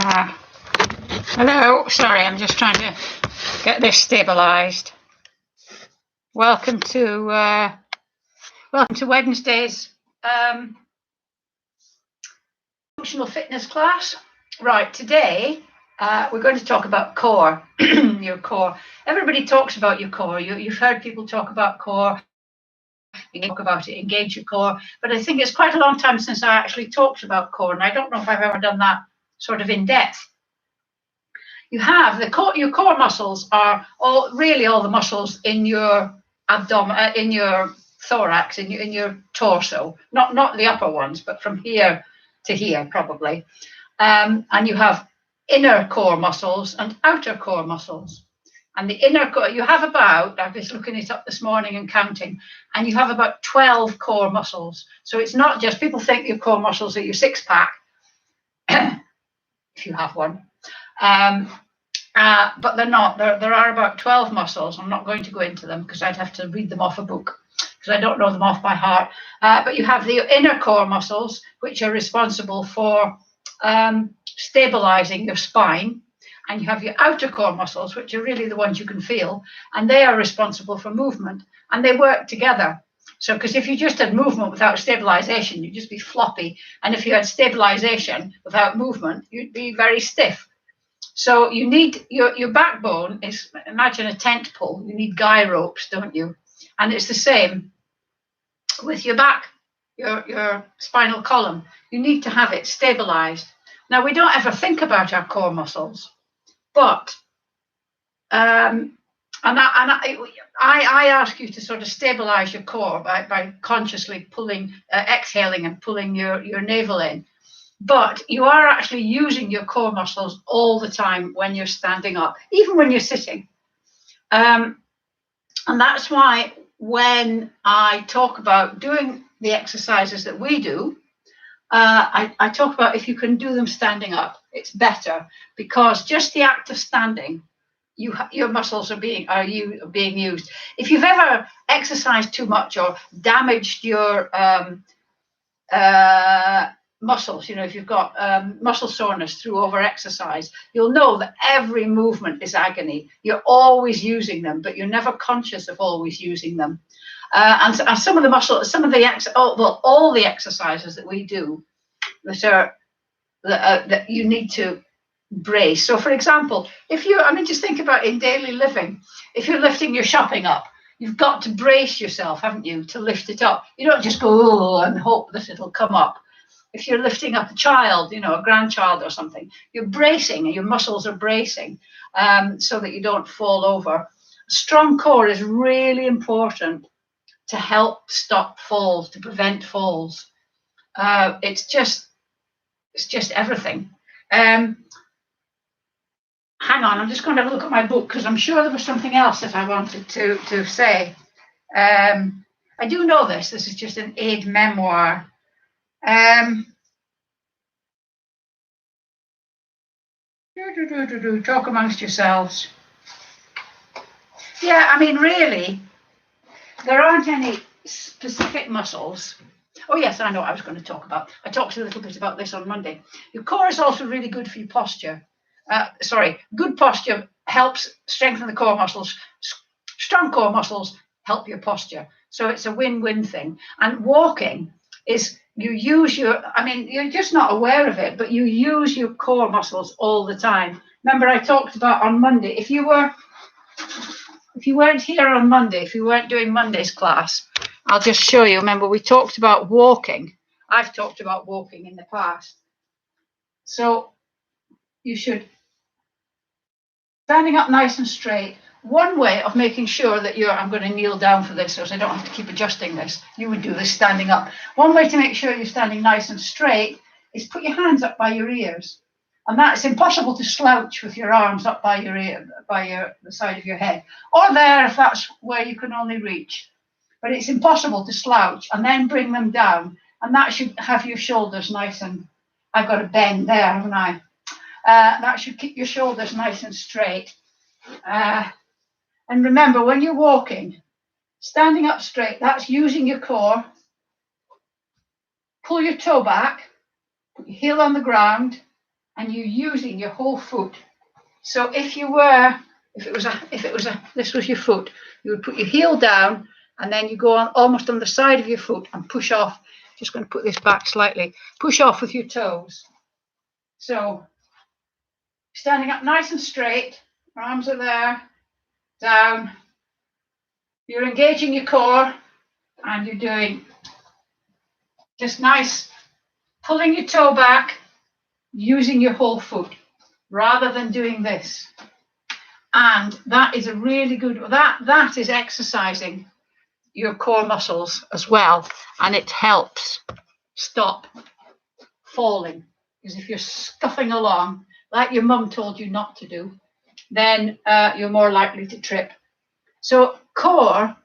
Hello, sorry, I'm just trying to get this stabilized. Welcome to Wednesday's functional fitness class. Right, today we're going to talk about core, your core. Everybody talks about your core. You've heard people talk about core. You can talk about it, engage your core. But I think it's quite a long time since I actually talked about core, and I don't know if I've ever done that sort of in depth. You have the core. Your core muscles are all the muscles in your abdomen, in your thorax, in your torso. Not the upper ones, but from here to here probably. And you have inner core muscles and outer core muscles. And the inner core, you have about, I was looking it up this morning and counting, and you have about 12 core muscles. So it's not just, people think your core muscles are your six pack, if you have one. But they're not. There are about 12 muscles. I'm not going to go into them because I'd have to read them off a book because I don't know them off by heart. But you have the inner core muscles, which are responsible for stabilizing your spine. And you have your outer core muscles, which are really the ones you can feel. And they are responsible for movement. And they work together. So, because if you just had movement without stabilization, you'd just be floppy. And if you had stabilization without movement, you'd be very stiff. So you need your backbone is, imagine a tent pole. You need guy ropes, don't you? And it's the same with your back, your spinal column. You need to have it stabilized. Now, we don't ever think about our core muscles, but I ask you to sort of stabilize your core by consciously pulling, exhaling and pulling your navel in. But you are actually using your core muscles all the time when you're standing up, even when you're sitting. And that's why when I talk about doing the exercises that we do, I talk about if you can do them standing up, it's better, because just the act of standing, your muscles are being used. If you've ever exercised too much or damaged your muscles, if you've got muscle soreness through over exercise, you'll know that every movement is agony. You're always using them, but you're never conscious of always using them. And some of the muscles, all the exercises that we do that you need to brace. So, for example, just think about in daily living. If you're lifting your shopping up, you've got to brace yourself, haven't you, to lift it up. You don't just go and hope that it'll come up. If you're lifting up a child, a grandchild or something, you're bracing and your muscles are bracing so that you don't fall over. A strong core is really important to help stop falls, to prevent falls. It's just everything. Hang on, I'm just going to look at my book because I'm sure there was something else that I wanted to say. I do know this. This is just an aid memoir. Talk amongst yourselves. Yeah, really, there aren't any specific muscles. Oh yes, I know what I was going to talk about. I talked a little bit about this on Monday. Your core is also really good for your posture. Good posture helps strengthen the core muscles. Strong core muscles help your posture. So it's a win-win thing. And walking is, you use you're just not aware of it, but you use your core muscles all the time. Remember, I talked about on Monday, if you weren't here on Monday, if you weren't doing Monday's class, I'll just show you. Remember, we talked about walking. I've talked about walking in the past. So you should, standing up nice and straight. One way of making sure that I'm going to kneel down for this so I don't have to keep adjusting this. You would do this standing up. One way to make sure you're standing nice and straight is put your hands up by your ears. And that's impossible to slouch with your arms up by your ear, the side of your head. Or there, if that's where you can only reach. But it's impossible to slouch and then bring them down. And that should have your shoulders nice and, I've got a bend there, haven't I? That should keep your shoulders nice and straight. And remember, when you're walking, standing up straight, that's using your core. Pull your toe back, put your heel on the ground, and you're using your whole foot. So if this was your foot, you would put your heel down and then you go on almost on the side of your foot and push off. Just going to put this back slightly. Push off with your toes. So standing up nice and straight, arms are there, down. You're engaging your core and you're doing just nice, pulling your toe back, using your whole foot rather than doing this. And that is a really good, that is exercising your core muscles as well. And it helps stop falling. Because if you're scuffing along, like your mum told you not to do, then you're more likely to trip. So core,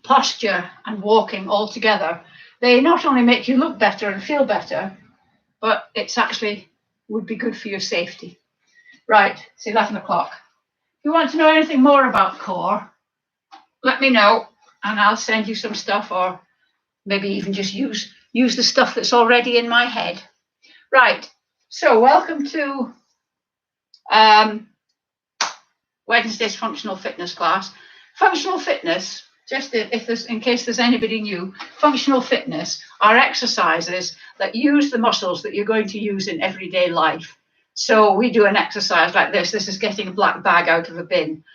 posture and walking all together, they not only make you look better and feel better, but it's actually would be good for your safety. Right, it's 11 o'clock. If you want to know anything more about core, let me know and I'll send you some stuff, or maybe even just use the stuff that's already in my head. Right, so welcome to Wednesday's functional fitness class. Functional fitness, just in case there's anybody new, functional fitness are exercises that use the muscles that you're going to use in everyday life. So we do an exercise like this. This is getting a black bag out of a bin.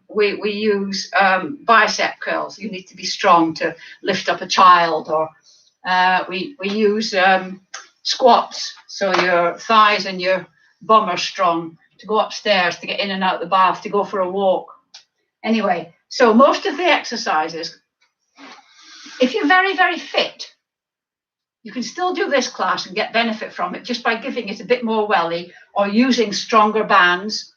We use bicep curls. You need to be strong to lift up a child, or we use squats, so your thighs and your bum are strong to go upstairs, to get in and out of the bath, to go for a walk. Anyway, so most of the exercises, if you're very, very fit, you can still do this class and get benefit from it just by giving it a bit more welly or using stronger bands.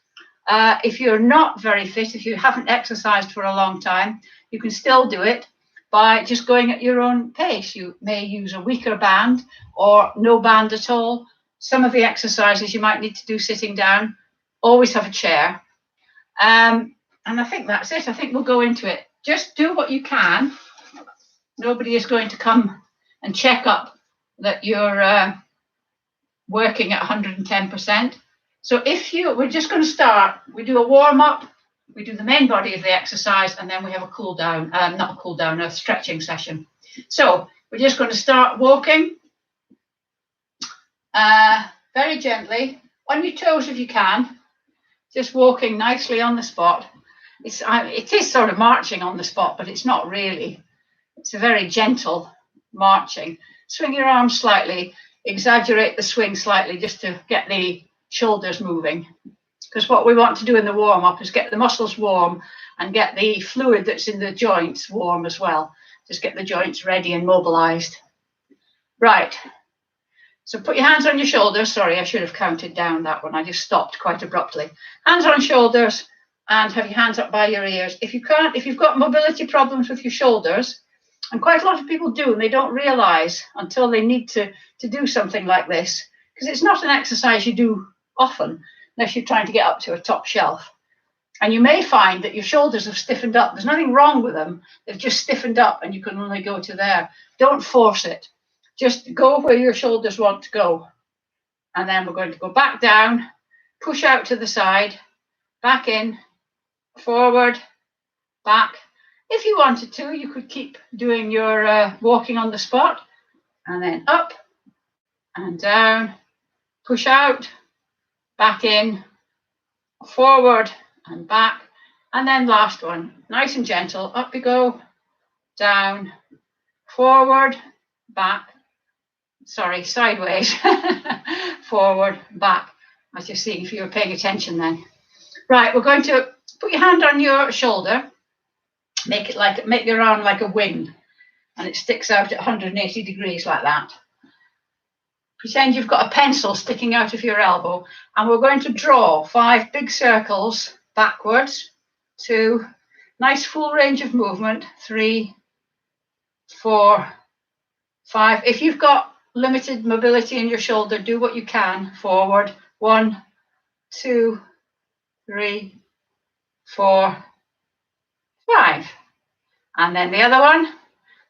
If you're not very fit, if you haven't exercised for a long time, you can still do it by just going at your own pace. You may use a weaker band or no band at all. Some of the exercises you might need to do sitting down. Always have a chair. And I think that's it. I think we'll go into it. Just do what you can. Nobody is going to come and check up that you're working at 110%. So we're just going to start. We do a warm up, we do the main body of the exercise, and then we have a cool down, not a cool down, a stretching session. So we're just going to start walking very gently, on your toes if you can, just walking nicely on the spot. It is sort of marching on the spot, but it's not really. It's a very gentle marching. Swing your arms slightly, exaggerate the swing slightly just to get the shoulders moving. Because what we want to do in the warm-up is get the muscles warm and get the fluid that's in the joints warm as well. Just get the joints ready and mobilized. Right. So put your hands on your shoulders. Sorry, I should have counted down that one. I just stopped quite abruptly. Hands on shoulders and have your hands up by your ears. If you've got mobility problems with your shoulders, and quite a lot of people do, and they don't realize until they need to do something like this, because it's not an exercise you do often unless you're trying to get up to a top shelf. And you may find that your shoulders have stiffened up. There's nothing wrong with them. They've just stiffened up and you can only go to there. Don't force it. Just go where your shoulders want to go. And then we're going to go back down, push out to the side, back in, forward, back. If you wanted to, you could keep doing your walking on the spot, and then up and down, push out, back in, forward and back. And then last one, nice and gentle, up you go, down, forward, back, sorry, sideways, forward, back, as you're seeing if you were paying attention then. Right, we're going to put your hand on your shoulder, make your arm like a wing, and it sticks out at 180 degrees like that. Pretend you've got a pencil sticking out of your elbow, and we're going to draw 5 big circles backwards. 2, nice full range of movement. 3, 4, 5. If you've got limited mobility in your shoulder, do what you can. Forward. 1, 2, 3, 4, 5. And then the other one,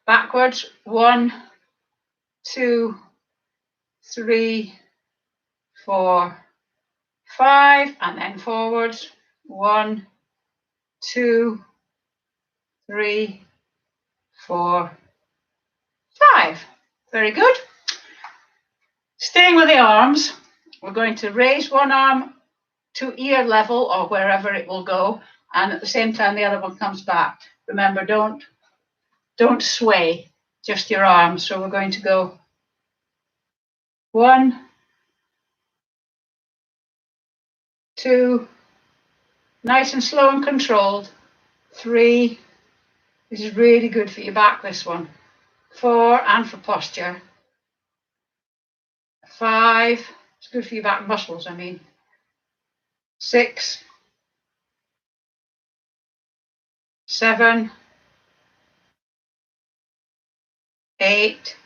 backwards. 1, 2, 3, 4, 5, and then forwards. 1, 2, 3, 4, 5. Very good. Staying with the arms, we're going to raise one arm to ear level or wherever it will go, and at the same time the other one comes back. Remember, don't sway, just your arms. So we're going to go 1, 2, nice and slow and controlled. 3, this is really good for your back, this one. 4, and for posture. 5, it's good for your back muscles, I mean. 6, 7, 8,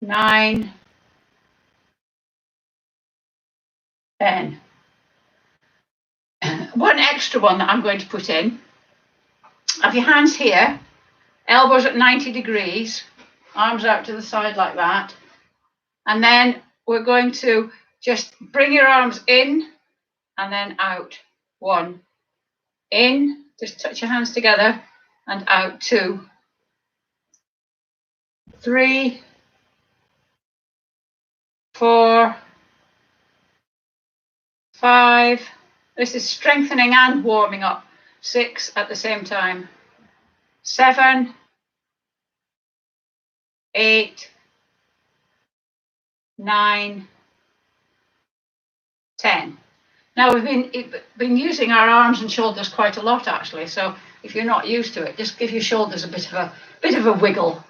9, 10. One extra one that I'm going to put in. Have your hands here, elbows at 90 degrees, arms out to the side like that. And then we're going to just bring your arms in and then out. 1, in, just touch your hands together, and out. 2, 3, 4, 5. This is strengthening and warming up. 6 at the same time. 7, 8, 9, 10. Now we've been using our arms and shoulders quite a lot actually, so if you're not used to it, just give your shoulders a bit of a wiggle.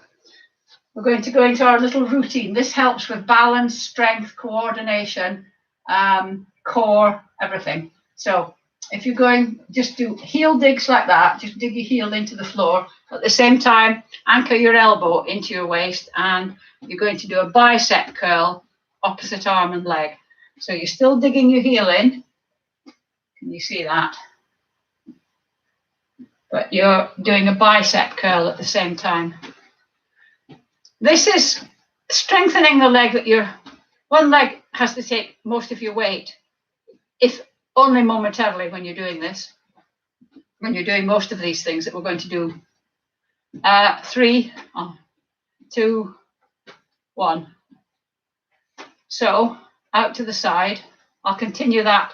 We're going to go into our little routine. This helps with balance, strength, coordination, core, everything. So if you're going, just do heel digs like that, just dig your heel into the floor. At the same time, anchor your elbow into your waist, and you're going to do a bicep curl, opposite arm and leg. So you're still digging your heel in. Can you see that? But you're doing a bicep curl at the same time. This is strengthening the leg that one leg has to take most of your weight, if only momentarily when you're doing this, when you're doing most of these things that we're going to do. 3, 2, 1. So out to the side. I'll continue that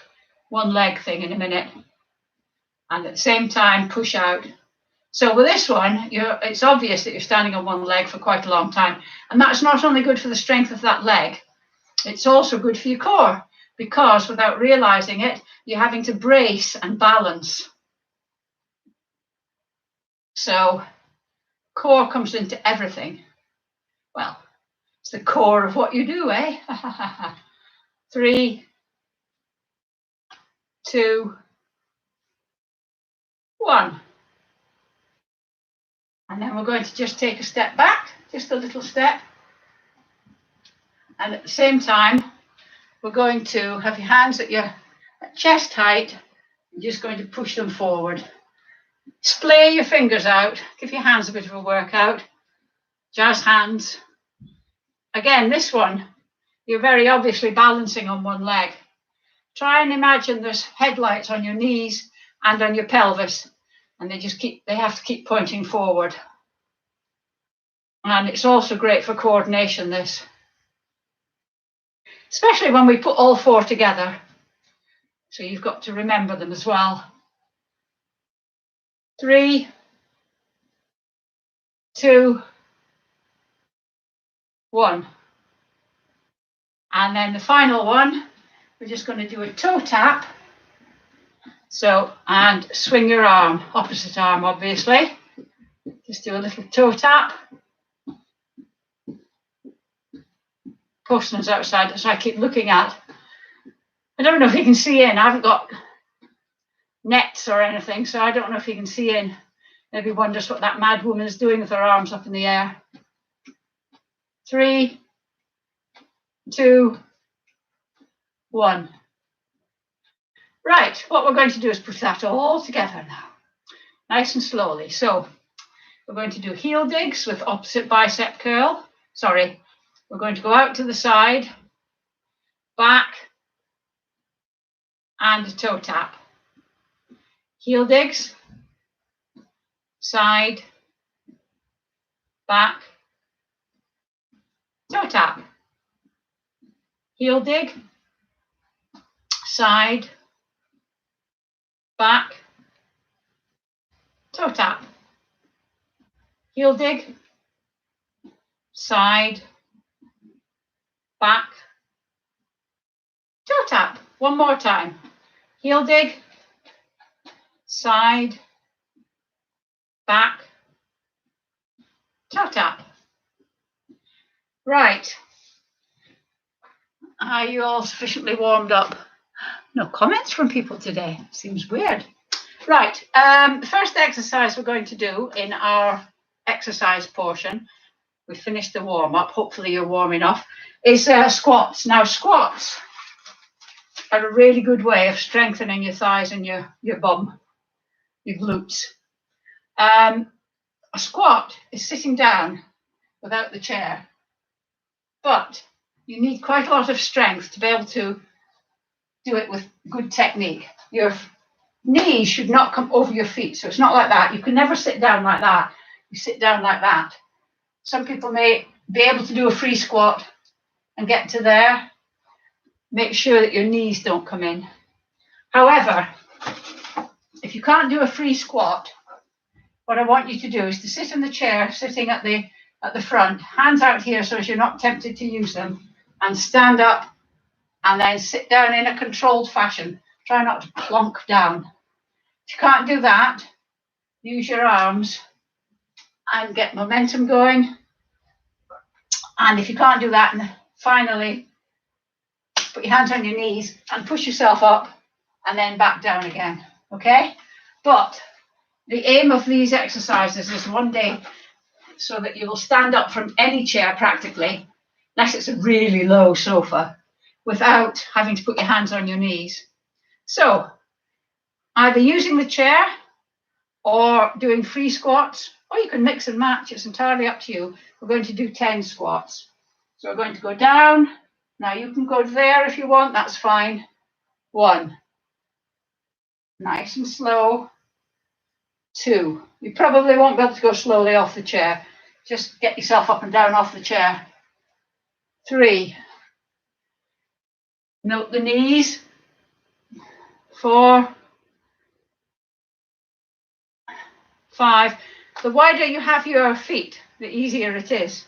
one leg thing in a minute. And at the same time, push out. So with this one, it's obvious that you're standing on one leg for quite a long time. And that's not only good for the strength of that leg, it's also good for your core, because without realizing it, you're having to brace and balance. So core comes into everything. Well, it's the core of what you do, eh? 3, 2, 1. And then we're going to just take a step back, just a little step. And at the same time, we're going to have your hands at your chest height. You're just going to push them forward. Splay your fingers out. Give your hands a bit of a workout. Jazz hands. Again, this one, you're very obviously balancing on one leg. Try and imagine there's headlights on your knees and on your pelvis, and they have to keep pointing forward. And it's also great for coordination, this. Especially when we put all 4 together. So you've got to remember them as well. 3, 2, 1. And then the final one, we're just going to do a toe tap. So, and swing your arm, opposite arm, obviously. Just do a little toe tap. Postman's outside, so I keep looking at. I don't know if you can see in. I haven't got nets or anything, so I don't know if you can see in. Maybe wonders what that mad woman is doing with her arms up in the air. 3, 2, 1. Right, what we're going to do is put that all together now, nice and slowly. So we're going to do heel digs with opposite bicep curl. Sorry, We're going to go out to the side, back, and a toe tap. Heel digs, side, back, toe tap. Heel dig, side, back, toe tap. Heel dig, side, back, toe tap. One more time. Heel dig, side, back, toe tap. Right. Are you all sufficiently warmed up? No comments from people today. Seems weird. Right. The first exercise we're going to do in our exercise portion, we finished the warm-up, hopefully you're warm enough, is squats. Now, squats are a really good way of strengthening your thighs and your bum, your glutes. A squat is sitting down without the chair, but you need quite a lot of strength to be able to do it with good technique. Your knees should not come over your feet, so it's not like that. You can never sit down like that. You sit down like that. Some people may be able to do a free squat and get to there. Make sure that your knees don't come in. However, if you can't do a free squat, what I want you to do is to sit in the chair, sitting at the front, hands out here so as you're not tempted to use them, and stand up and then sit down in a controlled fashion. Try not to plonk down. If you can't do that, use your arms and get momentum going. And if you can't do that, and finally, put your hands on your knees and push yourself up and then back down again, okay? But the aim of these exercises is one day so that you will stand up from any chair practically, unless it's a really low sofa, without having to put your hands on your knees. So either using the chair or doing free squats, or you can mix and match. It's entirely up to you. We're going to do 10 squats. So we're going to go down. Now you can go there if you want, that's fine. 1. Nice and slow. 2. You probably won't be able to go slowly off the chair. Just get yourself up and down off the chair. 3. Note the knees. 4. 5. The wider you have your feet, the easier it is.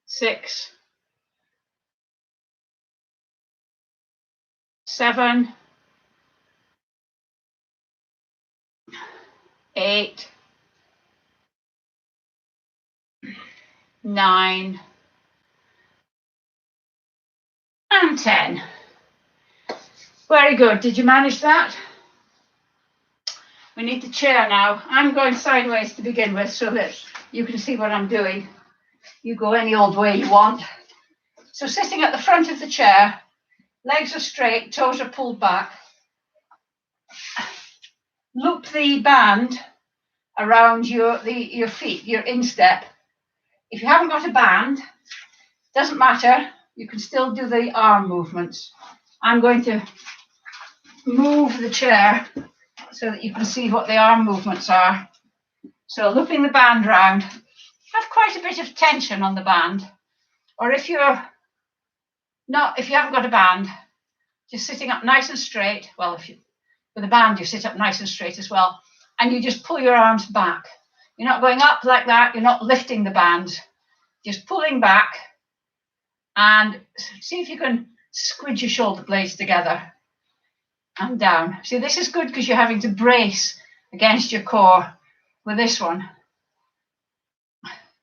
6. 7. 8. 9. And 10. Very good. Did you manage that? We need the chair now. I'm going sideways to begin with so that you can see what I'm doing. You go any old way you want. So sitting at the front of the chair, legs are straight, toes are pulled back. Loop the band around your feet, your instep. If you haven't got a band, doesn't matter. You can still do the arm movements. I'm going to move the chair so that you can see what the arm movements are. So looping the band round, have quite a bit of tension on the band. Or if you haven't got a band, just sitting up nice and straight. Well, with a band, you sit up nice and straight as well. And you just pull your arms back. You're not going up like that. You're not lifting the band. Just pulling back. And see if you can squidge your shoulder blades together. And down. See, this is good because you're having to brace against your core with this one.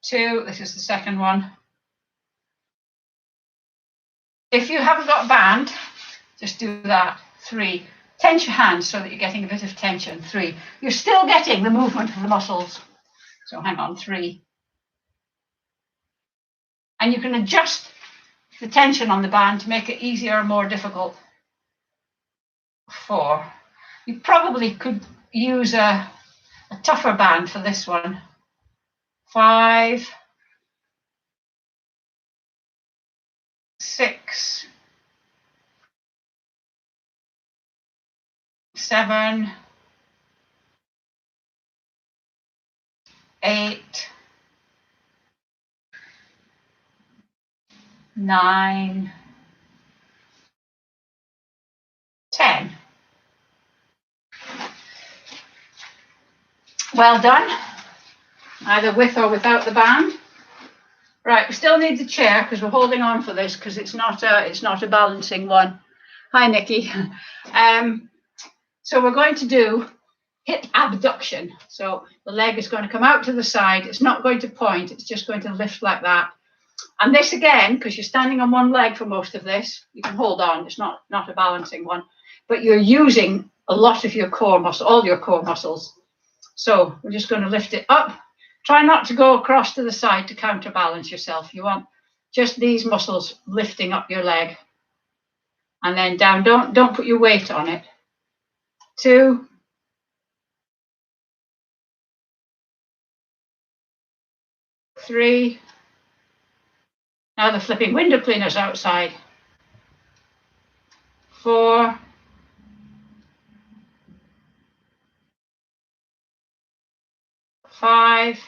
2, this is the second one. If you haven't got a band, just do that. 3. Tense your hands so that you're getting a bit of tension. 3. You're still getting the movement of the muscles. So hang on, 3. And you can adjust the tension on the band to make it easier or more difficult. 4. You probably could use a tougher band for this one. 5. 6, 7, 8, 9, 10. Well done, either with or without the band. Right, we still need the chair because we're holding on for this because it's not a balancing one. Hi, Nikki. So we're going to do hip abduction. So the leg is going to come out to the side. It's not going to point. It's just going to lift like that. And this again, because you're standing on one leg for most of this, you can hold on. It's not a balancing one, but you're using a lot of your core muscle, all your core muscles. So we're just going to lift it up. Try not to go across to the side to counterbalance yourself. You want just these muscles lifting up your leg. And then down. Don't put your weight on it. 2, 3. Now the flipping window cleaners outside. 4, 5,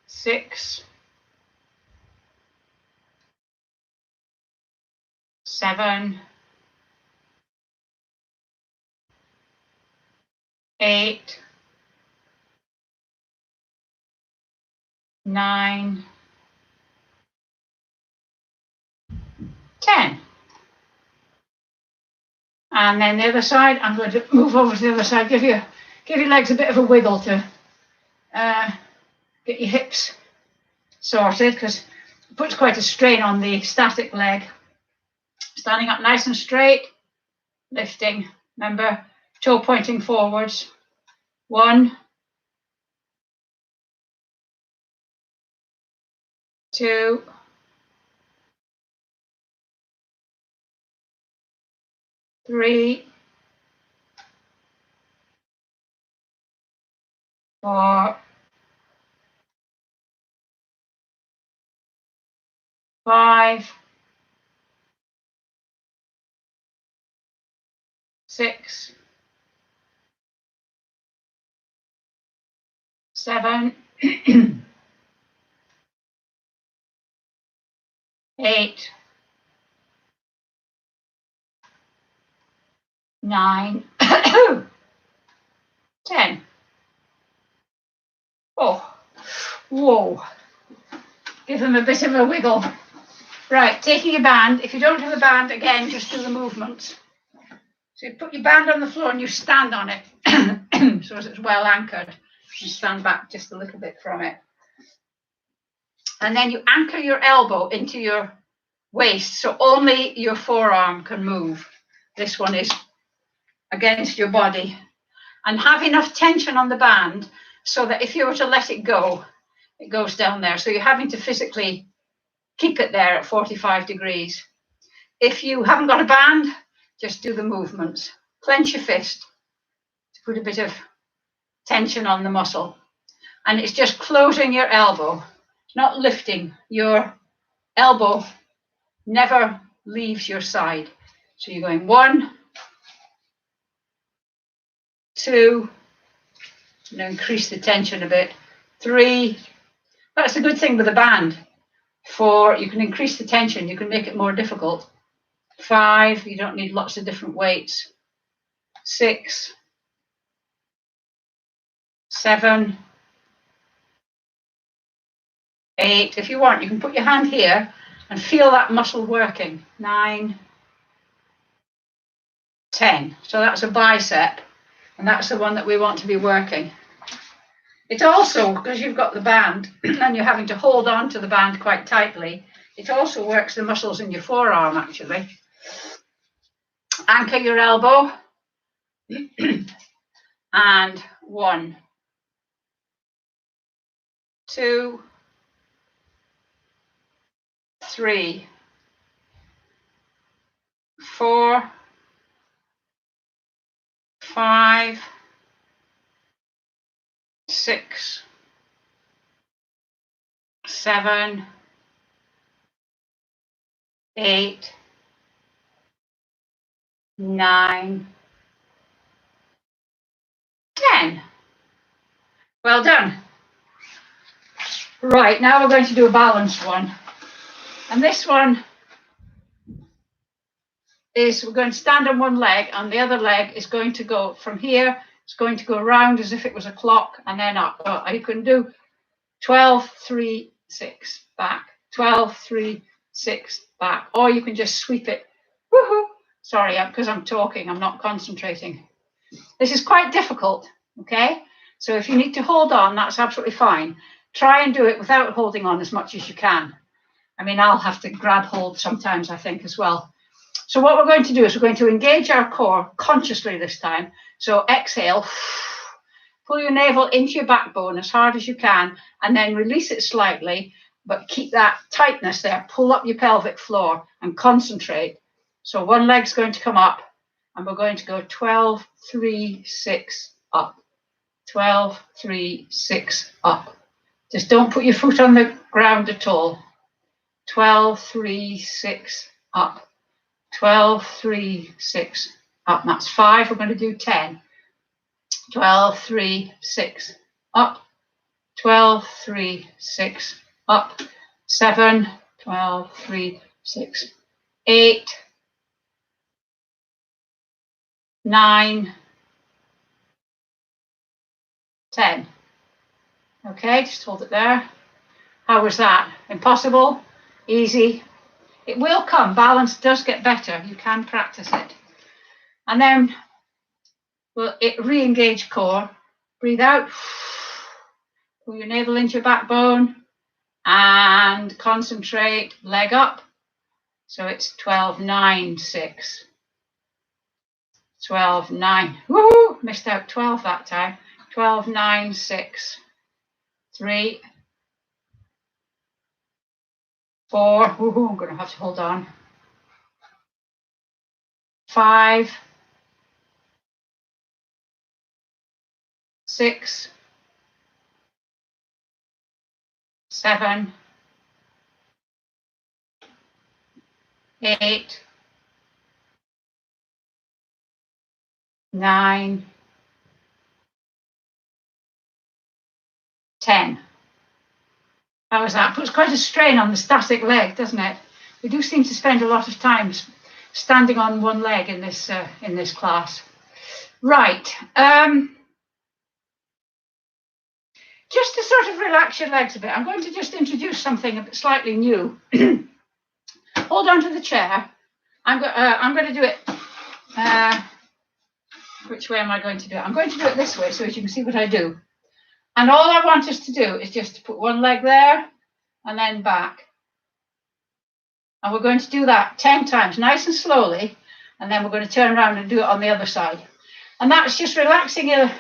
6, 7, 8, 9, 10. And then the other side, I'm going to move over to the other side, give your legs a bit of a wiggle to get your hips sorted, because it puts quite a strain on the static leg. Standing up nice and straight, lifting. Remember, toe pointing forwards. 1, 2, 3, 4, 5, 6, 7, 8, 9, 10. Oh, whoa. Give them a bit of a wiggle. Right, taking your band. If you don't have a band, again, just do the movements. So you put your band on the floor and you stand on it so as it's well anchored. You stand back just a little bit from it. And then you anchor your elbow into your waist, so only your forearm can move. This one is against your body. And have enough tension on the band so that if you were to let it go, it goes down there. So you're having to physically keep it there at 45 degrees. If you haven't got a band, just do the movements. Clench your fist to put a bit of tension on the muscle. And it's just closing your elbow, not lifting. Your elbow never leaves your side. So you're going 1, 2, now increase the tension a bit. 3, that's a good thing with a band. 4, you can increase the tension, you can make it more difficult. 5, you don't need lots of different weights. 6, 7, 8. If you want, you can put your hand here and feel that muscle working. 9, 10. So that's a bicep, and that's the one that we want to be working. It also, because you've got the band and you're having to hold on to the band quite tightly, it also works the muscles in your forearm, actually. Anchor your elbow. And 1, 2, 3, 4, 5, 6, 7, 8, 9, 10. Well done. Right, now we're going to do a balanced one. And this one is, we're going to stand on one leg, and the other leg is going to go from here, it's going to go round as if it was a clock, and then up. So you can do 12, 3, 6, back, 12, 3, 6, back, or you can just sweep it. Woohoo! Sorry, because I'm talking, I'm not concentrating. This is quite difficult, okay? So if you need to hold on, that's absolutely fine. Try and do it without holding on as much as you can. I mean, I'll have to grab hold sometimes, I think, as well. So what we're going to do is we're going to engage our core consciously this time. So exhale, pull your navel into your backbone as hard as you can, and then release it slightly, but keep that tightness there. Pull up your pelvic floor and concentrate. So one leg's going to come up, and we're going to go 12, 3, 6, up. 12, 3, 6, up. Just don't put your foot on the ground at all. 12, 3, 6, up. 12, 3, 6, up. And that's 5. We're going to do 10. 12, 3, 6, up. 12, 3, 6, up. 7, 12, 3, 6, 8, 9, 10. Okay, just hold it there. How was that? Impossible? Easy? It will come. Balance does get better. You can practice it. And then we'll re-engage core. Breathe out. Pull your navel into your backbone and concentrate. Leg up. So it's 12, 9, 6. 12, 9. Woo! Missed out 12 that time. 12, 9, 6. 3, 4. Woohoo, I'm going to have to hold on. 5, 6, 7, 8, 9, 10. How was that? Puts quite a strain on the static leg, doesn't it? We do seem to spend a lot of time standing on one leg in this class. Right. Just to sort of relax your legs a bit, I'm going to just introduce something a bit slightly new. Hold on to the chair. I'm going to do it. Which way am I going to do it? I'm going to do it this way so that you can see what I do. And all I want us to do is just to put one leg there and then back. And we're going to do that 10 times, nice and slowly. And then we're going to turn around and do it on the other side. And that's just relaxing it's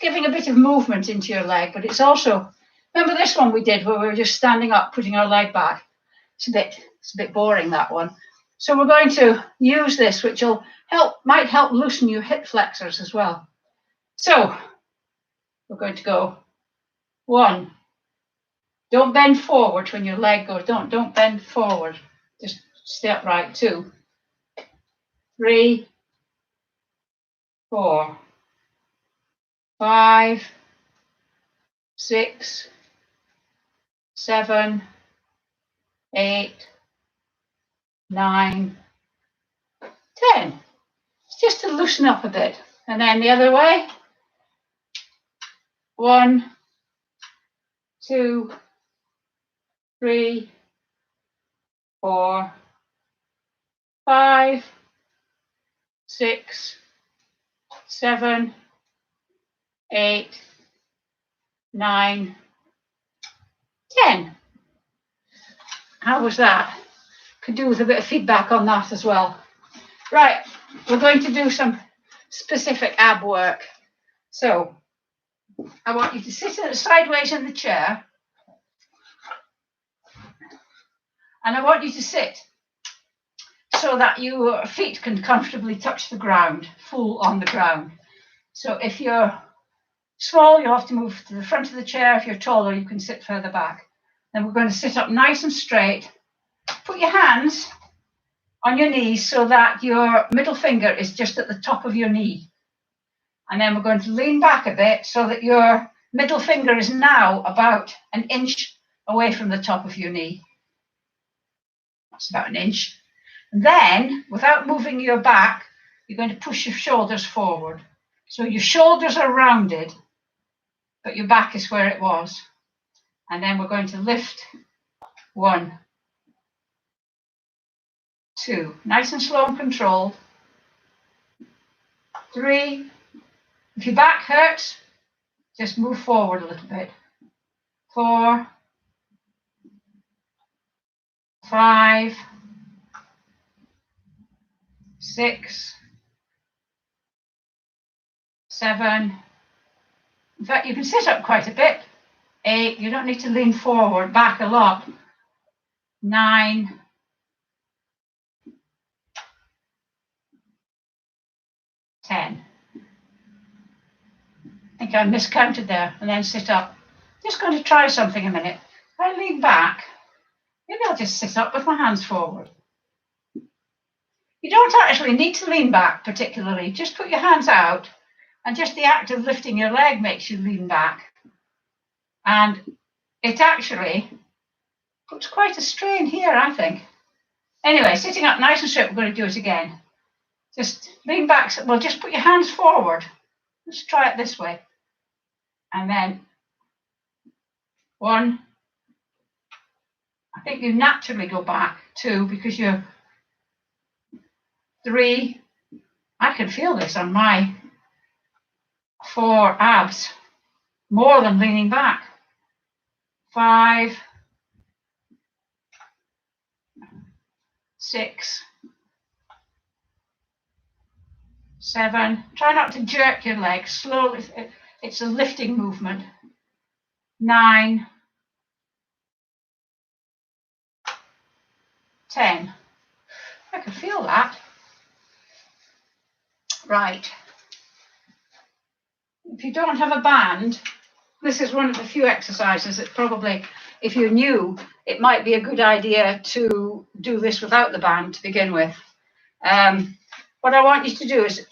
giving a bit of movement into your leg, but it's also, remember this one we did where we were just standing up, putting our leg back? It's a bit boring, that one. So we're going to use this, which might help loosen your hip flexors as well. So we're going to go 1. Don't bend forward when your leg goes. Don't bend forward. Just stay upright. 2, 3, 4, 5, 6, 7, 8, 9, 10. It's just to loosen up a bit. And then the other way. 1, 2, 3, 4, 5, 6, 7, 8, 9, 10. How was that? Could do with a bit of feedback on that as well. Right, we're going to do some specific ab work. So I want you to sit sideways in the chair. And I want you to sit so that your feet can comfortably touch the ground, full on the ground. So if you're small, you'll have to move to the front of the chair. If you're taller, you can sit further back. Then we're going to sit up nice and straight. Put your hands on your knees so that your middle finger is just at the top of your knee. And then we're going to lean back a bit so that your middle finger is now about an inch away from the top of your knee. That's about an inch. And then, without moving your back, you're going to push your shoulders forward. So your shoulders are rounded, but your back is where it was. And then we're going to lift 1, 2, nice and slow and controlled. 3, if your back hurts, just move forward a little bit. 4, 5, 6, 7. In fact, you can sit up quite a bit. 8, you don't need to lean forward, back a lot. 9, 10. I think I miscounted there, and then sit up. Just going to try something a minute. If I lean back, maybe I'll just sit up with my hands forward. You don't actually need to lean back particularly. Just put your hands out, and just the act of lifting your leg makes you lean back. And it actually puts quite a strain here, I think. Anyway, sitting up nice and straight, we're going to do it again. Just lean back. Well, just put your hands forward. Let's try it this way. And then 1. I think you naturally go back. 2, because you're 3. I can feel this on my 4 abs, more than leaning back. 5, 6, 7. Try not to jerk your legs slowly. It's a lifting movement. 9, 10. I can feel that. Right. If you don't have a band, this is one of the few exercises that probably, if you're new, it might be a good idea to do this without the band to begin with. What I want you to do is,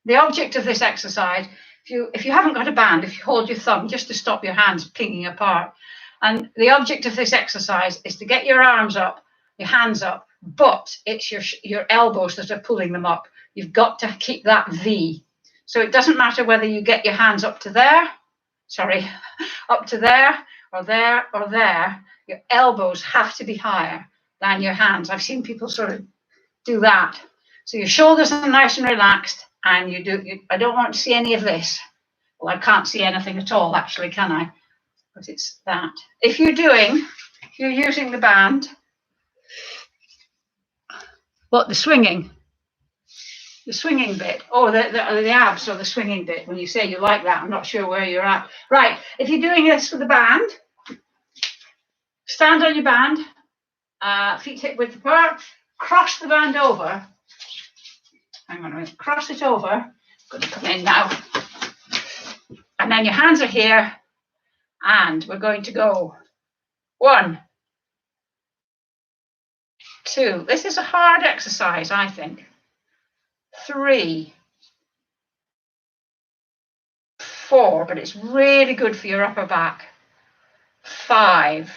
the object of this exercise, if you haven't got a band, if you hold your thumb just to stop your hands pinging apart, and the object of this exercise is to get your arms up, your hands up, but it's your elbows that are pulling them up. You've got to keep that V. So it doesn't matter whether you get your hands up to there, up to there, or there, or there. Your elbows have to be higher than your hands. I've seen people sort of do that. So your shoulders are nice and relaxed, and I don't want to see any of this. Well, I can't see anything at all, actually, can I? But it's that. If you're using the band, what, the swinging bit, or the abs, or the swinging bit, when you say you like that, I'm not sure where you're at. Right, if you're doing this with the band, stand on your band, feet hip width apart, cross the band over. Hang on a minute, cross it over. I'm going to come in now. And then your hands are here, and we're going to go 1, 2. This is a hard exercise, I think. 3, 4, but it's really good for your upper back. 5,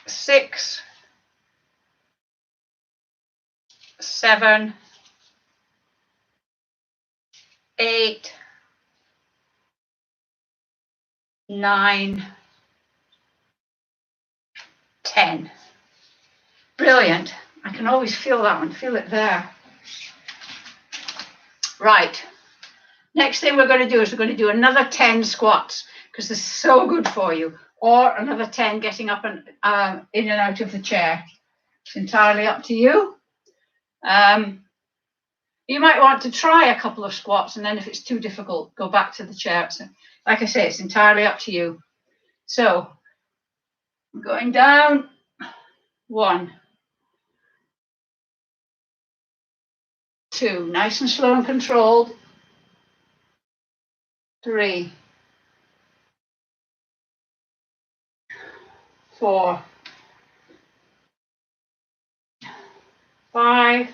6, 7, 8, 9, 10. Brilliant. I can always feel that one. Feel it there. Right. Next thing we're going to do is we're going to do another 10 squats, because this is so good for you. Or another 10 getting up and in and out of the chair. It's entirely up to you. You might want to try a couple of squats, and then if it's too difficult, go back to the chair. So, like I say, it's entirely up to you. So, going down. 1, 2, nice and slow and controlled. 3, 4, 5.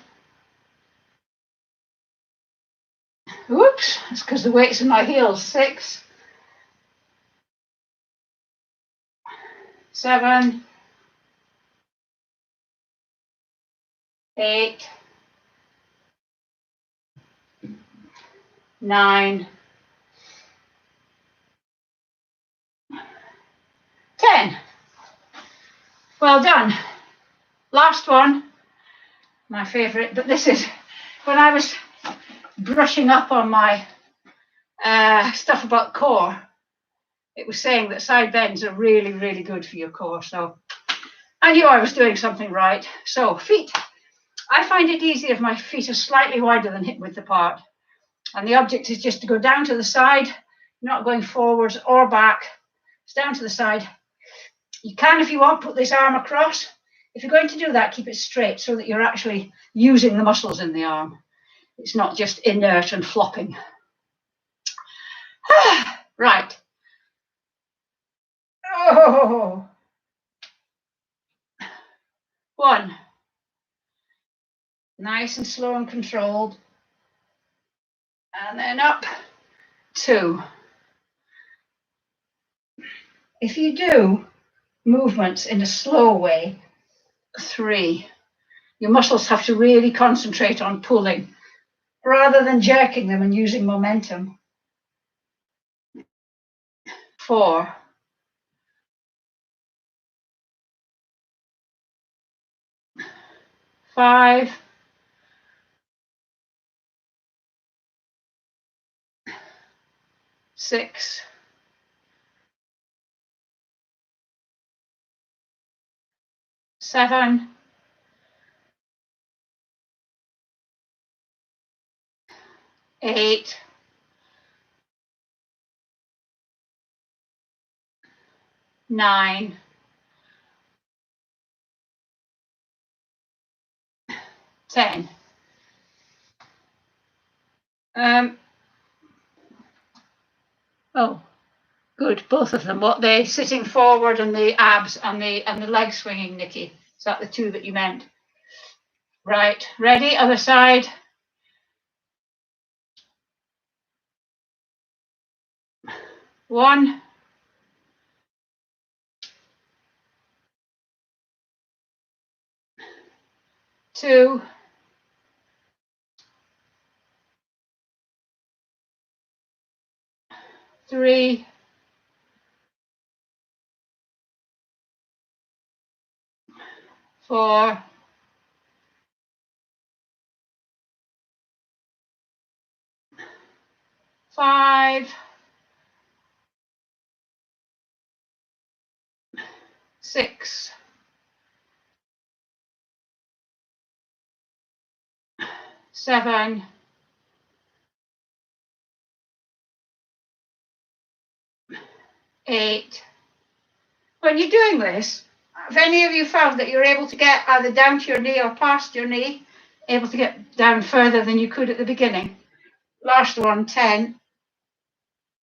Whoops, that's because the weight's in my heels. 6, 7, 8, 9, 10. Well done. Last one, my favourite, but this is when I was brushing up on my stuff about core, it was saying that side bends are really, really good for your core. So I knew I was doing something right. So feet. I find it easy if my feet are slightly wider than hip width apart. And the object is just to go down to the side, not going forwards or back. It's down to the side. You can, if you want, put this arm across. If you're going to do that, keep it straight so that you're actually using the muscles in the arm. It's not just inert and flopping. Right. Oh. 1. Nice and slow and controlled. And then up. 2. If you do movements in a slow way, 3. Your muscles have to really concentrate on pulling rather than jerking them and using momentum. 4. 5. 6. 7. 8. 9. 10. Oh, good. Both of them. What they sitting forward and the abs and the leg swinging, Nikki. Is that the 2 that you meant? Right. Ready? Other side. 1. 2. 3. 4. 5. 6. 7. 8. When you're doing this, have any of you found that you're able to get either down to your knee or past your knee, able to get down further than you could at the beginning? Last one, 10.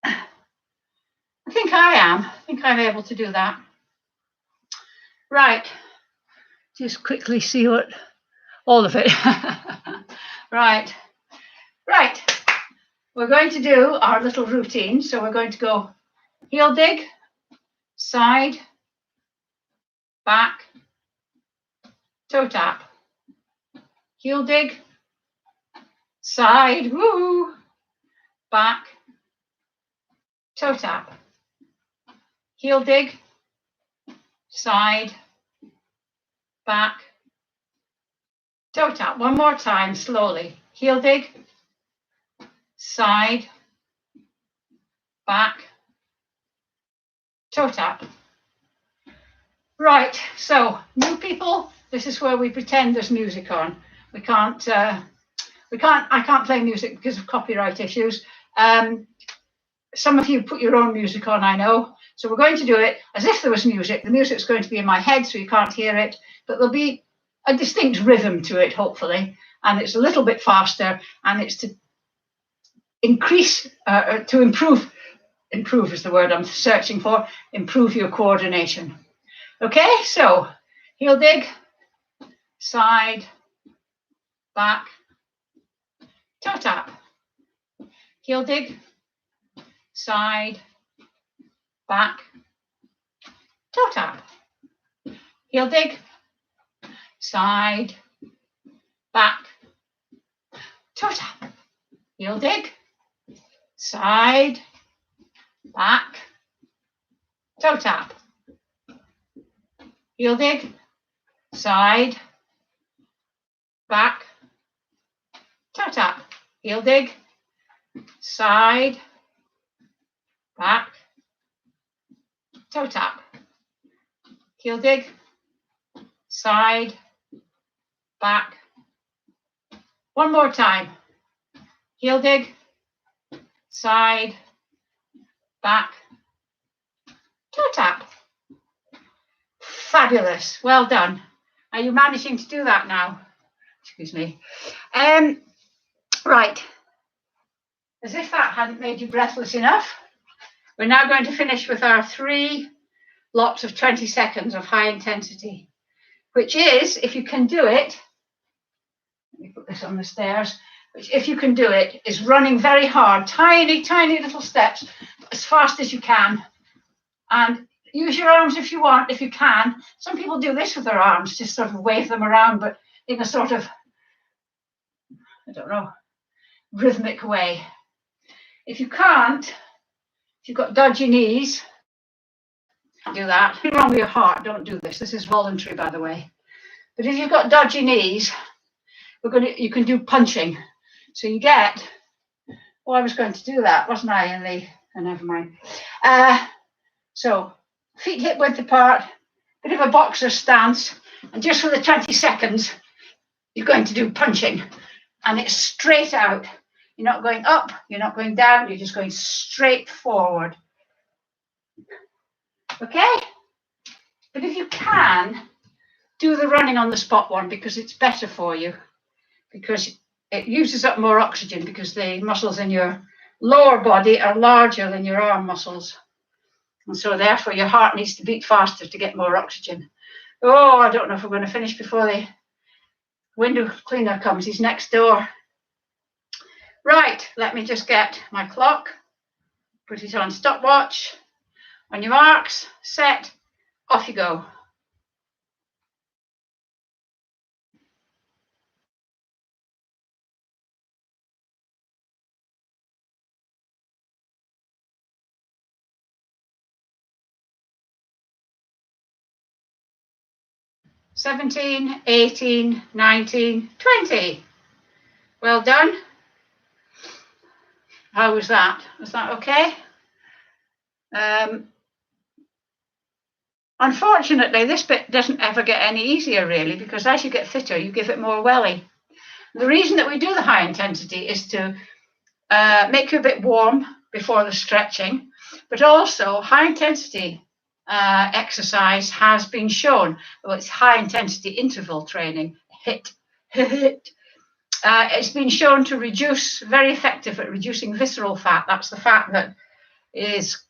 I think I am. I think I'm able to do that. Right. Just quickly see what, all of it. Right. Right. We're going to do our little routine. So we're going to go heel dig, side, back, toe tap. Heel dig, side, woo, back, toe tap. Heel dig, side, back, toe tap. One more time, slowly. Heel dig, side, back, toe tap. Right, so new people, this is where we pretend there's music on. I can't play music because of copyright issues. Some of you put your own music on, I know. So we're going to do it as if there was music. The music's going to be in my head, so you can't hear it, but there'll be a distinct rhythm to it, hopefully. And it's a little bit faster, and it's to increase, improve is the word I'm searching for, improve your coordination. Okay, so heel dig, side, back, toe tap. Heel dig, side, back, toe tap. Heel dig, side, back, toe tap. Heel dig, side, back, toe tap. Heel dig, side, back, toe tap. Heel dig, side, back, toe tap. Heel dig, side, back. One more time. Heel dig, side, back, toe tap. Fabulous. Well done. Are you managing to do that now? Excuse me. Right. As if that hadn't made you breathless enough, we're now going to finish with our 3 lots of 20 seconds of high intensity, which is, if you can do it, let me put this on the stairs, which, if you can do it, is running very hard, tiny, tiny little steps, as fast as you can. And use your arms if you want, if you can. Some people do this with their arms, just sort of wave them around, but in a sort of, I don't know, rhythmic way. If you can't, if you've got dodgy knees, do that. Nothing wrong with your heart, don't do this. This is voluntary, by the way. But if you've got dodgy knees, you can do punching. So you get, oh, I was going to do that, wasn't I? Never mind. So feet hip width apart, bit of a boxer stance, and just for the 20 seconds, you're going to do punching. And it's straight out. You're not going up, you're not going down, you're just going straight forward. Okay? But if you can, do the running on the spot one, because it's better for you, because it uses up more oxygen, because the muscles in your lower body are larger than your arm muscles. And so therefore your heart needs to beat faster to get more oxygen. Oh, I don't know if we're going to finish before the window cleaner comes. He's next door. Right, let me just get my clock, put it on stopwatch. On your marks, set, off you go. "17, 18, 19, 20. Well done. How was that? Was that okay? Unfortunately, this bit doesn't ever get any easier, really, because as you get fitter, you give it more welly. The reason that we do the high intensity is to make you a bit warm before the stretching, but also high intensity exercise has been shown, well, it's high intensity interval training, HIIT. It's been shown to reduce, very effective at reducing visceral fat. That's the fat that is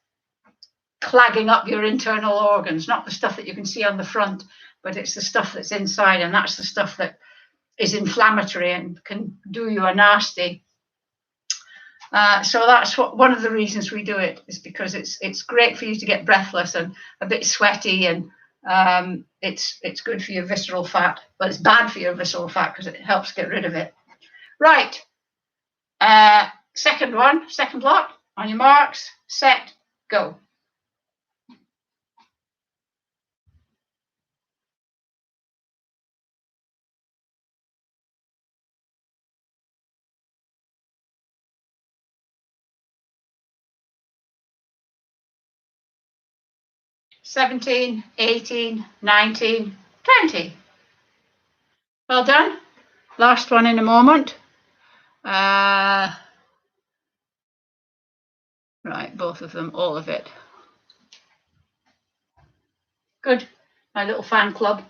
clagging up your internal organs, not the stuff that you can see on the front, but it's the stuff that's inside, and that's the stuff that is inflammatory and can do you a nasty. So that's one of the reasons we do it, is because it's great for you to get breathless and a bit sweaty, and it's good for your visceral fat. But it's bad for your visceral fat because it helps get rid of it. Right. Second block. On your marks, set, go. "17, 18, 19, 20. Well done. Last one in a moment. Right, both of them, all of it. Good. My little fan club.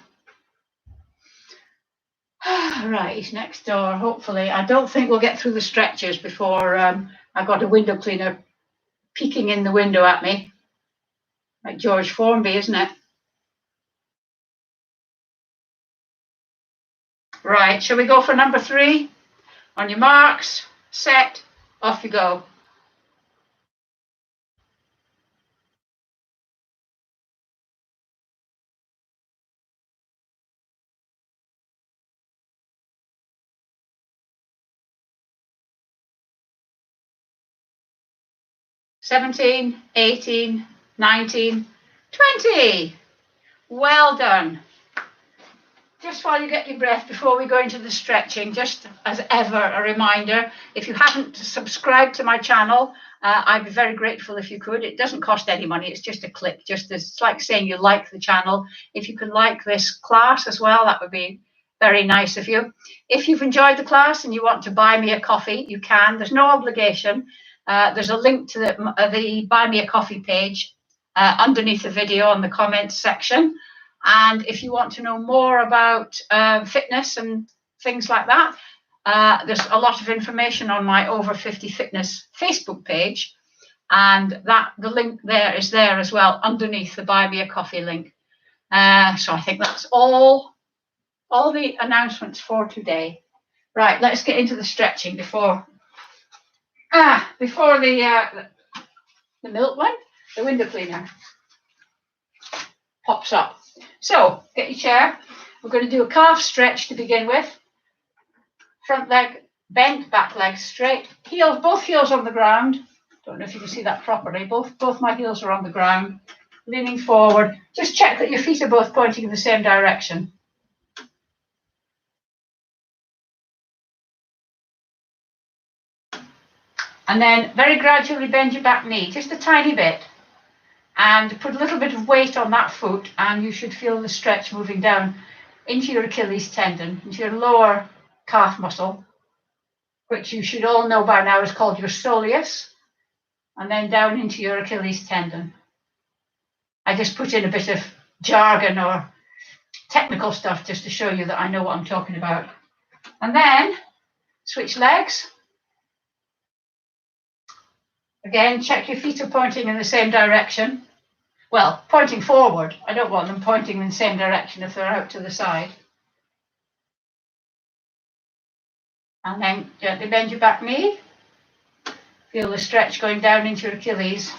Right, he's next door, hopefully. I don't think we'll get through the stretches before I've got a window cleaner peeking in the window at me. Like George Formby, isn't it? Right, shall we go for number 3? On your marks, set, off you go. "17, 18, 19, 20. Well done. Just while you get your breath before we go into the stretching, just as ever, a reminder, if you haven't subscribed to my channel, I'd be very grateful if you could. It doesn't cost any money, it's just a click. It's like saying you like the channel. If you could like this class as well, that would be very nice of you. If you've enjoyed the class and you want to buy me a coffee, you can. There's no obligation. There's a link to the Buy Me a Coffee page underneath the video in the comments section. And if you want to know more about fitness and things like that, there's a lot of information on my Over 50 Fitness Facebook page. And the link there is there as well, underneath the Buy Me a Coffee link. So I think that's all the announcements for today. Right, let's get into the stretching before the milk one, the window cleaner, pops up. So get your chair. We're going to do a calf stretch to begin with. Front leg bent, back leg straight. Both heels on the ground. Don't know if you can see that properly. Both my heels are on the ground. Leaning forward. Just check that your feet are both pointing in the same direction. And then very gradually bend your back knee, just a tiny bit. And put a little bit of weight on that foot, and you should feel the stretch moving down into your Achilles tendon, into your lower calf muscle, which you should all know by now is called your soleus, and then down into your Achilles tendon. I just put in a bit of jargon or technical stuff just to show you that I know what I'm talking about. And then switch legs. Again, check your feet are pointing in the same direction. Well, pointing forward. I don't want them pointing in the same direction if they're out to the side. And then gently bend your back knee. Feel the stretch going down into your Achilles.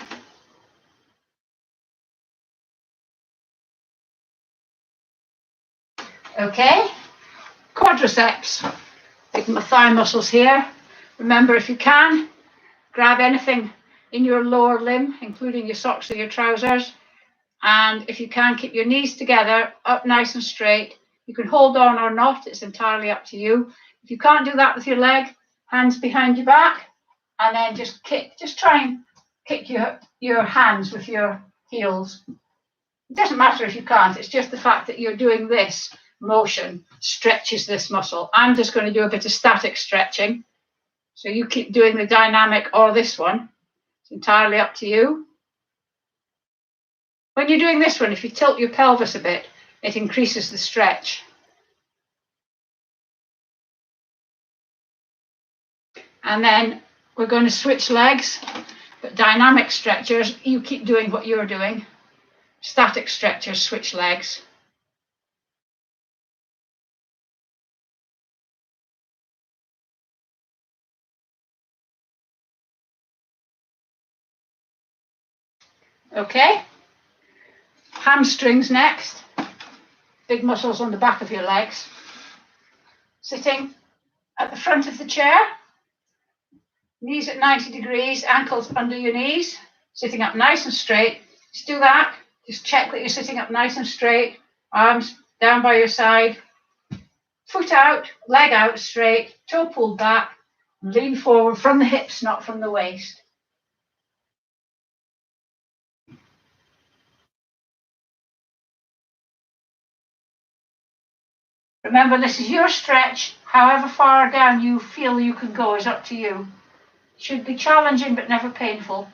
Okay, quadriceps. Big thigh muscles here. Remember, if you can, grab anything in your lower limb, including your socks or your trousers. And if you can, keep your knees together, up nice and straight. You can hold on or not, it's entirely up to you. If you can't do that with your leg, hands behind your back, and then just try and kick your hands with your heels. It doesn't matter if you can't, it's just the fact that you're doing this motion stretches this muscle. I'm just going to do a bit of static stretching. So you keep doing the dynamic or this one. It's entirely up to you. When you're doing this one, if you tilt your pelvis a bit, it increases the stretch. And then we're going to switch legs, but dynamic stretchers, you keep doing what you're doing. Static stretchers, switch legs. Okay. Hamstrings next. Big muscles on the back of your legs. Sitting at the front of the chair. Knees at 90 degrees, ankles under your knees. Sitting up nice and straight. Just do that. Just check that you're sitting up nice and straight. Arms down by your side. Foot out, leg out straight, toe pulled back. Lean forward from the hips, not from the waist. Remember, this is your stretch. However far down you feel you can go is up to you. It should be challenging but never painful.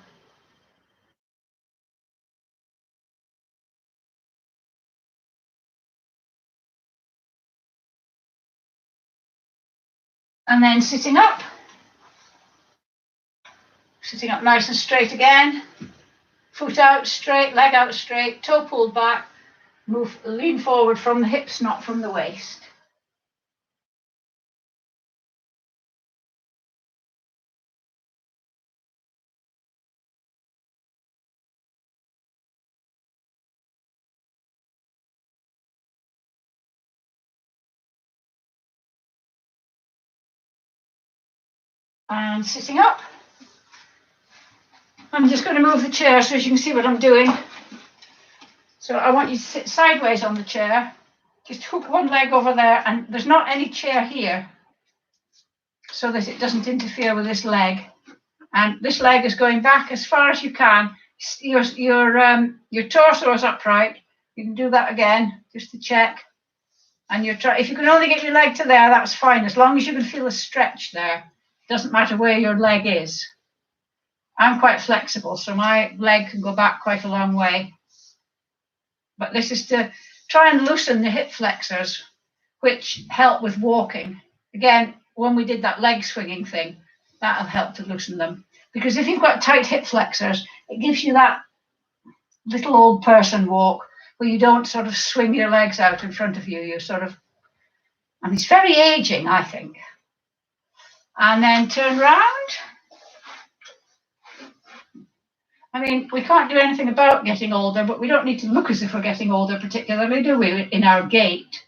And then sitting up nice and straight again. Foot out straight, leg out straight, toe pulled back. Lean forward from the hips, not from the waist. And sitting up. I'm just going to move the chair so you can see what I'm doing. So I want you to sit sideways on the chair. Just hook one leg over there, and there's not any chair here so that it doesn't interfere with this leg. And this leg is going back as far as you can. Your torso is upright. You can do that again just to check. And if you can only get your leg to there, that's fine, as long as you can feel a stretch there. It doesn't matter where your leg is. I'm quite flexible, so my leg can go back quite a long way. But this is to try and loosen the hip flexors, which help with walking. Again, when we did that leg swinging thing, that'll help to loosen them. Because if you've got tight hip flexors, it gives you that little old person walk where you don't sort of swing your legs out in front of you. You sort of, and it's very aging, I think. And then turn round. I mean, we can't do anything about getting older, but we don't need to look as if we're getting older particularly, do we, in our gait?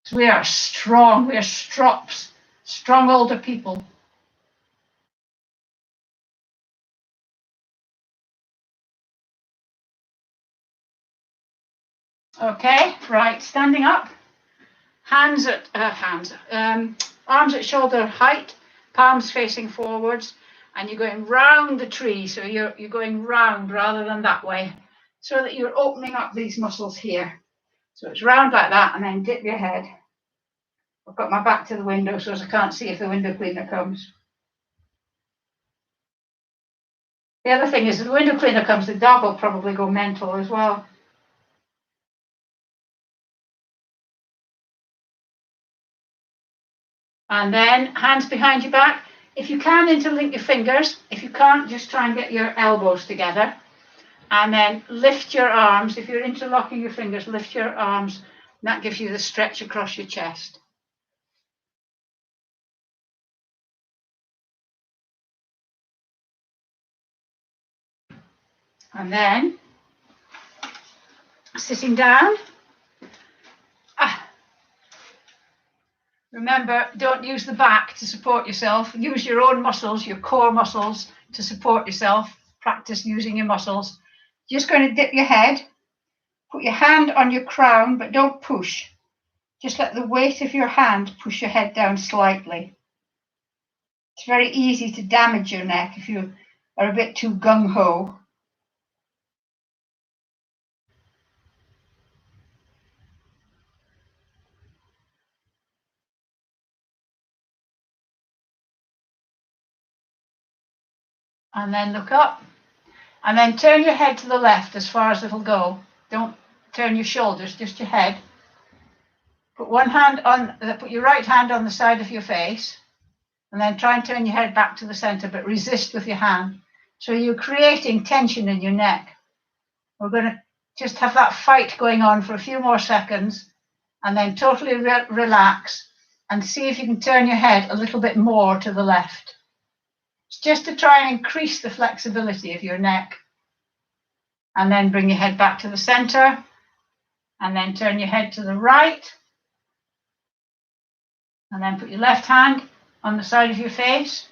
So we are strong, we are strops, strong older people. Okay, right, standing up, arms at shoulder height, palms facing forwards, and you're going round the tree. So you're going round rather than that way, so that you're opening up these muscles here. So it's round like that, and then dip your head. I've got my back to the window so I can't see if the window cleaner comes. The other thing is, if the window cleaner comes, the dog will probably go mental as well. And then hands behind your back. If you can, interlink your fingers. If you can't, just try and get your elbows together. And then lift your arms. If you're interlocking your fingers, lift your arms. And that gives you the stretch across your chest. And then sitting down. Remember, don't use the back to support yourself. Use your own muscles, your core muscles, to support yourself. Practice using your muscles. You're just going to dip your head. Put your hand on your crown, but don't push. Just let the weight of your hand push your head down slightly. It's very easy to damage your neck if you are a bit too gung-ho. And then look up. And then turn your head to the left as far as it'll go. Don't turn your shoulders, just your head. Put your right hand on the side of your face, and then try and turn your head back to the center, but resist with your hand. So you're creating tension in your neck. We're going to just have that fight going on for a few more seconds, and then totally relax and see if you can turn your head a little bit more to the left. It's just to try and increase the flexibility of your neck. And then bring your head back to the center, and then turn your head to the right. And then put your left hand on the side of your face.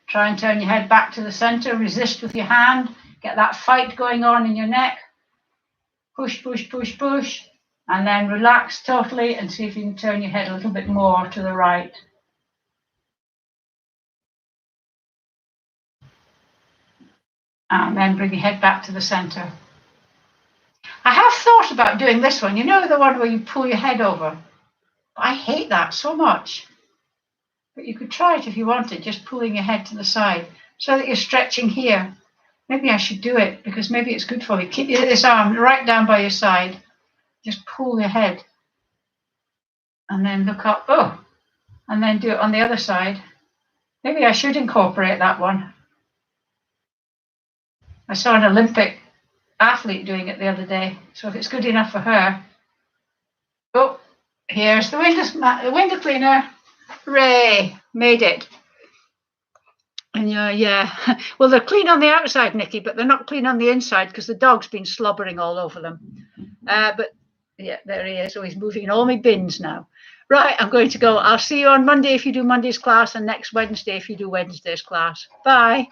Try and turn your head back to the center. Resist with your hand. Get that fight going on in your neck. Push, push, push, push. And then relax totally and see if you can turn your head a little bit more to the right. And then bring your head back to the center. I have thought about doing this one. You know, the one where you pull your head over? I hate that so much. But you could try it if you wanted, just pulling your head to the side so that you're stretching here. Maybe I should do it because maybe it's good for you. Keep this arm right down by your side. Just pull your head. And then look up. Oh, and then do it on the other side. Maybe I should incorporate that one. I saw an Olympic athlete doing it the other day. So if it's good enough for her. Oh, here's the window cleaner. Hooray, made it. And yeah, well, they're clean on the outside, Nikki, but they're not clean on the inside because the dog's been slobbering all over them. But yeah, there he is. So he's moving in all my bins now. Right, I'm going to go. I'll see you on Monday if you do Monday's class, and next Wednesday if you do Wednesday's class. Bye.